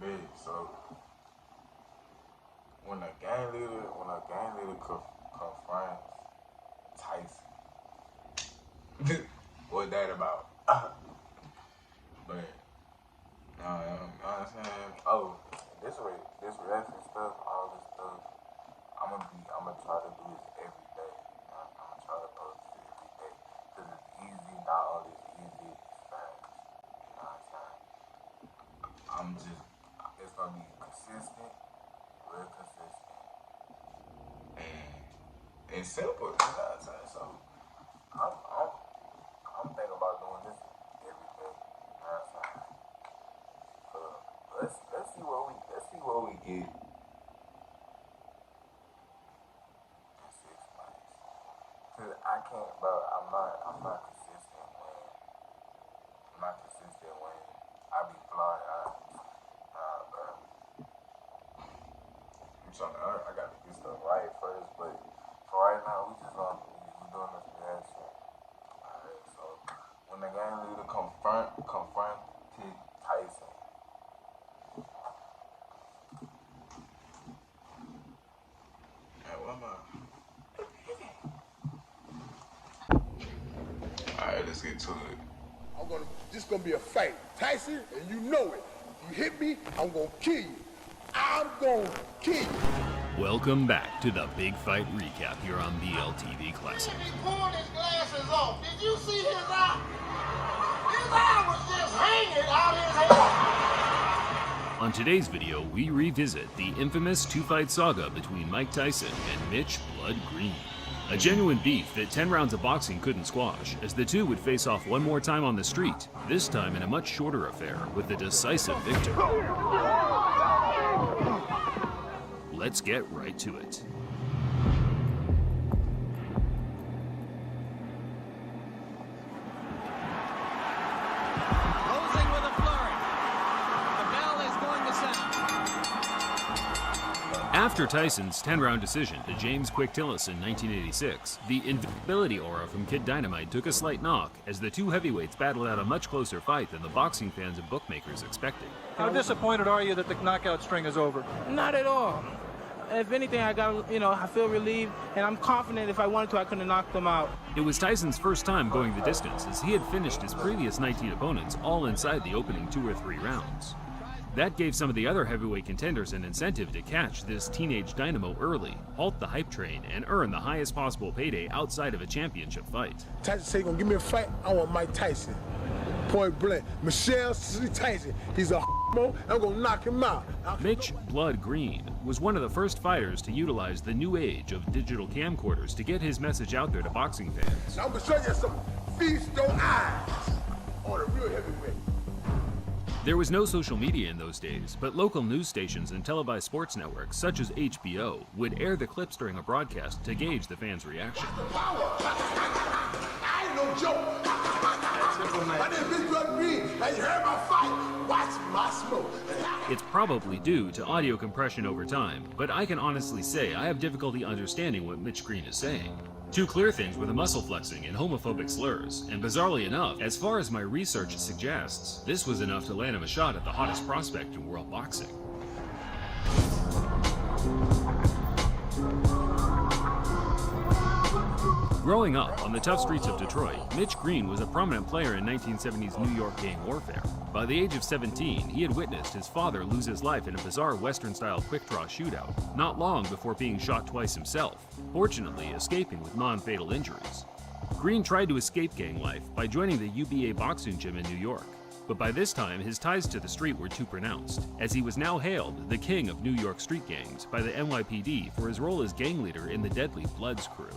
big. So when a gang leader confronts Tyson, what that about? But you know what I'm saying? Oh, this wrestling stuff, all this stuff, I'ma try to do this every day. I'ma try to post it every day. Cause it's easy, not always easy, it's fast. You know what I'm saying? It's gonna be consistent, real consistent. And it's simple, you know what I'm saying? So I'm thinking about doing this every day. You know what I'm saying? Let's see what we get in 6 months. Cause I can't, bro. I'm not consistent when I be flying out. Nah, bro. I gotta get stuff right first, but for right now, we doing this reaction. Alright, so when the gang leader confronted Tyson. Alright, let's get to it. This gonna be a fight. Tyson, and you know it. You hit me, I'm gonna kill you. I'm gonna kill you. Welcome back to the Big Fight Recap here on BLTV Classic. He pulled his glasses off. Did you see his eye? His eye was just hanging out his head. On today's video, we revisit the infamous two-fight saga between Mike Tyson and Mitch Blood Green. A genuine beef that 10 rounds of boxing couldn't squash, as the two would face off one more time on the street, this time in a much shorter affair with a decisive victor. Let's get right to it. Closing with a flurry. The bell is going to sound. After Tyson's 10-round decision to James Quick Tillis in 1986, the invincibility aura from Kid Dynamite took a slight knock as the two heavyweights battled out a much closer fight than the boxing fans and bookmakers expected. How disappointed are you that the knockout string is over? Not at all. If anything, I feel relieved, and I'm confident if I wanted to, I could have knocked them out. It was Tyson's first time going the distance, as he had finished his previous 19 opponents all inside the opening 2 or 3 rounds. That gave some of the other heavyweight contenders an incentive to catch this teenage dynamo early, halt the hype train, and earn the highest possible payday outside of a championship fight. Tyson say, gonna give me a fight, I want Mike Tyson. Point blank. Michelle Tyson, he's a I'm gonna knock him out. Mitch Blood Green was one of the first fighters to utilize the new age of digital camcorders to get his message out there to boxing fans. Now I'm gonna show you some feast your eyes on a real heavyweight. There was no social media in those days, but local news stations and televised sports networks such as HBO would air the clips during a broadcast to gauge the fans' reaction. I ain't no joke. My name is Blood Green, and you heard my fight. Watch my smoke. It's probably due to audio compression over time, but I can honestly say I have difficulty understanding what Mitch Green is saying. Two clear things were the muscle flexing and homophobic slurs, and bizarrely enough, as far as my research suggests, this was enough to land him a shot at the hottest prospect in world boxing. Growing up on the tough streets of Detroit, Mitch Green was a prominent player in 1970s New York gang warfare. By the age of 17, he had witnessed his father lose his life in a bizarre Western-style quick-draw shootout, not long before being shot twice himself, fortunately escaping with non-fatal injuries. Green tried to escape gang life by joining the UBA boxing gym in New York, but by this time his ties to the street were too pronounced, as he was now hailed the king of New York street gangs by the NYPD for his role as gang leader in the deadly Bloods crew.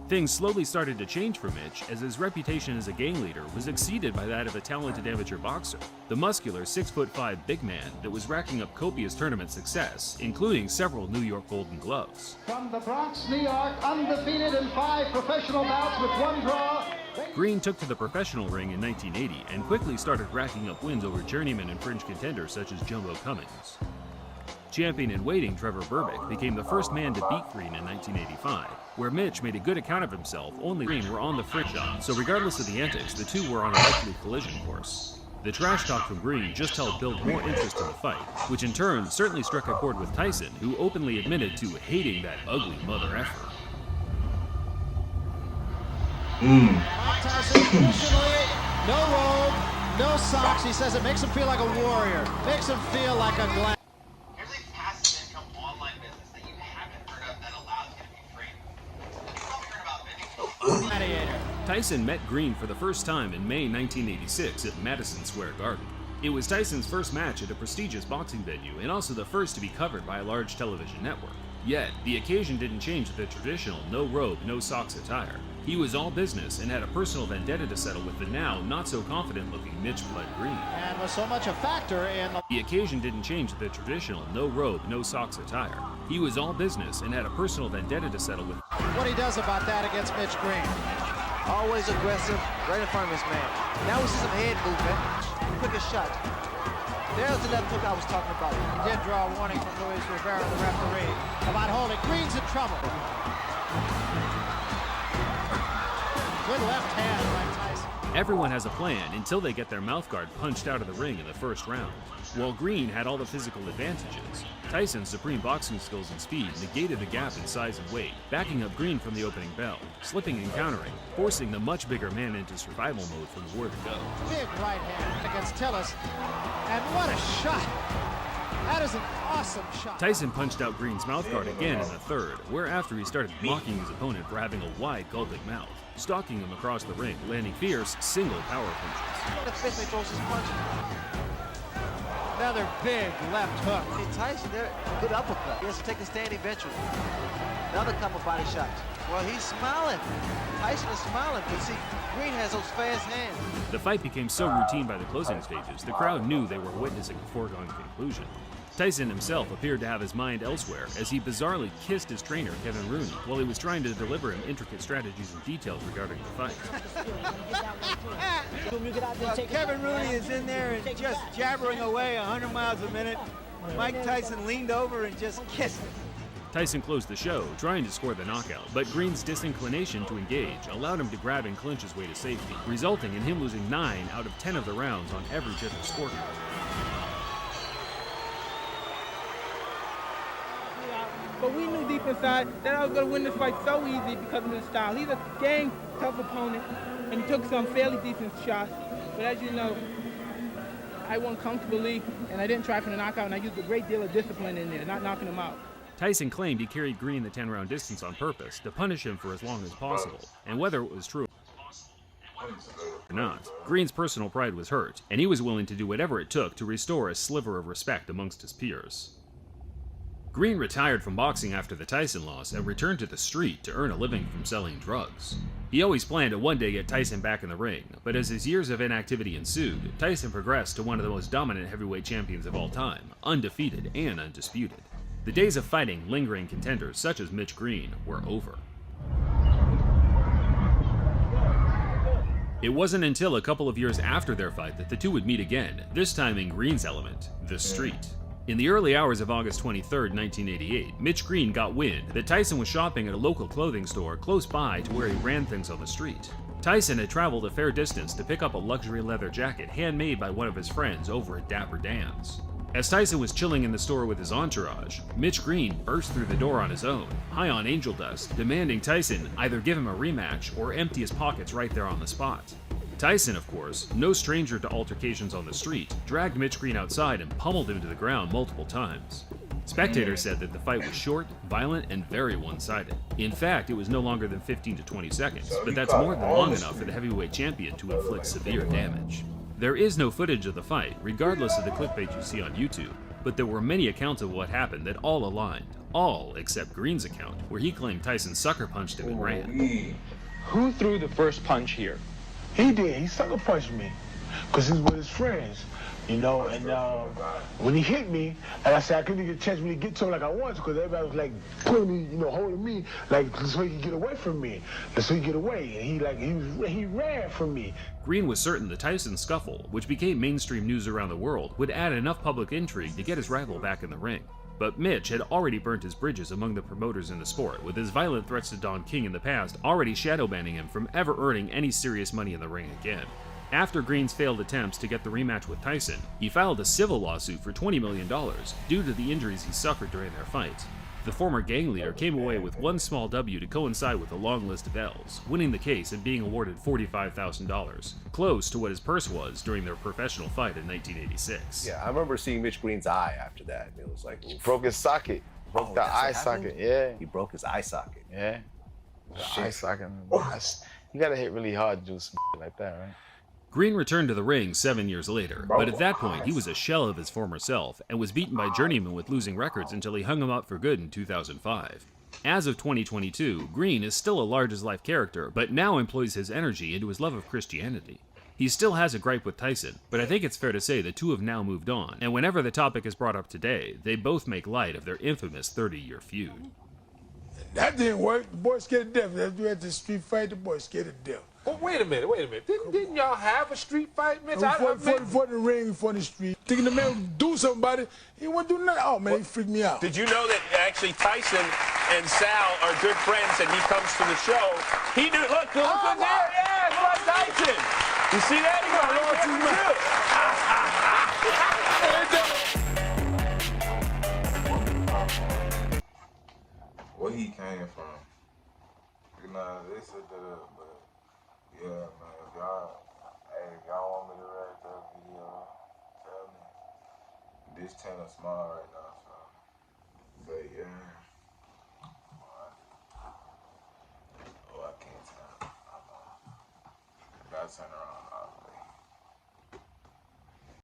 Things slowly started to change for Mitch as his reputation as a gang leader was exceeded by that of a talented amateur boxer, the muscular 6'5" big man that was racking up copious tournament success, including several New York Golden Gloves. From the Bronx, New York, undefeated in 5 professional bouts with 1 draw. Green took to the professional ring in 1980 and quickly started racking up wins over journeyman and fringe contenders such as Jumbo Cummings. Champion in waiting Trevor Berbick became the first man to beat Green in 1985, where Mitch made a good account of himself. Only Green were on the fringe, so regardless of the antics, the two were on a likely collision course. The trash talk from Green just helped build more interest in the fight, which in turn certainly struck a chord with Tyson, who openly admitted to hating that ugly mother effer. Mike Tyson, traditionally, no robe, no socks. He says it makes him feel like a warrior, makes him feel like a gladiator. Here's a passive income online business that you haven't heard of that allows you to be free. You've probably heard about Gladiator. Tyson met Green for the first time in May 1986 at Madison Square Garden. It was Tyson's first match at a prestigious boxing venue and also the first to be covered by a large television network. Yet, the occasion didn't change the traditional no robe, no socks attire. He was all business and had a personal vendetta to settle with the now not-so-confident-looking Mitch Blood Green. And was so much a factor in The occasion didn't change the traditional no robe, no socks attire. He was all business and had a personal vendetta to settle with what he does about that against Mitch Green. Always aggressive, right in front of his man. Now we see some head movement. Quicker shot. There's the left hook I was talking about. He did draw a warning from Luis Rivera, the referee, about holding. Green's in trouble. Good left hand by Tyson. Everyone has a plan until they get their mouthguard punched out of the ring in the first round. While Green had all the physical advantages, Tyson's supreme boxing skills and speed negated the gap in size and weight, backing up Green from the opening bell, slipping and countering, forcing the much bigger man into survival mode from the word go. Big right hand against Tillis. And what a shot. That is an awesome shot. Tyson punched out Green's mouthguard again in the third, whereafter he started mocking his opponent for having a wide, gulping mouth, stalking him across the ring, landing fierce, single power punches. The fist throws his punch. Another big left hook. See, Tyson there, good uppercut. He has to take a stand eventually. Another couple body shots. Well, he's smiling. Tyson is smiling, but see, Green has those fast hands. The fight became so routine by the closing stages, the crowd knew they were witnessing a foregone conclusion. Tyson himself appeared to have his mind elsewhere as he bizarrely kissed his trainer, Kevin Rooney, while he was trying to deliver him intricate strategies and details regarding the fight. Well, Kevin Rooney is in there and just jabbering away 100 miles a minute. Mike Tyson leaned over and just kissed him. Tyson closed the show, trying to score the knockout, but Green's disinclination to engage allowed him to grab and clinch his way to safety, resulting in him losing 9 out of 10 of the rounds on every different scorecard. But we knew deep inside that I was going to win this fight so easy because of his style. He's a dang tough opponent, and he took some fairly decent shots. But as you know, I won comfortably, and I didn't try for the knockout, and I used a great deal of discipline in there, not knocking him out. Tyson claimed he carried Green the 10-round distance on purpose to punish him for as long as possible, and whether it was true or not, Green's personal pride was hurt, and he was willing to do whatever it took to restore a sliver of respect amongst his peers. Green retired from boxing after the Tyson loss and returned to the street to earn a living from selling drugs. He always planned to one day get Tyson back in the ring, but as his years of inactivity ensued, Tyson progressed to one of the most dominant heavyweight champions of all time, undefeated and undisputed. The days of fighting lingering contenders such as Mitch Green were over. It wasn't until a couple of years after their fight that the two would meet again, this time in Green's element, the street. In the early hours of August 23, 1988, Mitch Green got wind that Tyson was shopping at a local clothing store close by to where he ran things on the street. Tyson had traveled a fair distance to pick up a luxury leather jacket handmade by one of his friends over at Dapper Dan's. As Tyson was chilling in the store with his entourage, Mitch Green burst through the door on his own, high on angel dust, demanding Tyson either give him a rematch or empty his pockets right there on the spot. Tyson, of course, no stranger to altercations on the street, dragged Mitch Green outside and pummeled him to the ground multiple times. Spectators said that the fight was short, violent, and very one-sided. In fact, it was no longer than 15 to 20 seconds, but that's more than long enough for the heavyweight champion to inflict severe damage. There is no footage of the fight, regardless of the clickbait you see on YouTube, but there were many accounts of what happened that all aligned. All except Green's account, where he claimed Tyson sucker punched him and ran. Who threw the first punch here? He did. He sucker punched me because he's with his friends, you know. And when he hit me, like I said, I couldn't get a chance to get to him like I wanted to because everybody was like pulling me, you know, holding me, like so he could get away from me, so he could get away. And he ran from me. Green was certain the Tyson scuffle, which became mainstream news around the world, would add enough public intrigue to get his rival back in the ring. But Mitch had already burnt his bridges among the promoters in the sport, with his violent threats to Don King in the past already shadow banning him from ever earning any serious money in the ring again. After Green's failed attempts to get the rematch with Tyson, he filed a civil lawsuit for $20 million due to the injuries he suffered during their fight. The former gang leader came away with one small W to coincide with a long list of L's, winning the case and being awarded $45,000, close to what his purse was during their professional fight in 1986. Yeah, I remember seeing Mitch Green's eye after that. It was like, he broke his socket. Broke the eye socket, yeah. He broke his eye socket. Yeah. The eye socket. You gotta hit really hard to do some like that, right? Green returned to the ring 7 years later, but at that point he was a shell of his former self and was beaten by journeymen with losing records until he hung him up for good in 2005. As of 2022, Green is still a large-as-life character, but now employs his energy into his love of Christianity. He still has a gripe with Tyson, but I think it's fair to say the two have now moved on, and whenever the topic is brought up today, they both make light of their infamous 30-year feud. That didn't work. The boys scared to death. After we had the street fight, the boys scared to death. Oh, wait a minute. Didn't y'all have a street fight, Mitch? For the ring, for the street. Thinking the man would do something about it, he wouldn't do nothing. Oh, man, he freaked me out. Did you know that actually Tyson and Sal are good friends and he comes to the show? He knew, look there, yeah, it's like Tyson. You see that? He Where he came from. Nah, they set that up, but yeah, man, if y'all want me to react to that video, tell me. This channel small right now.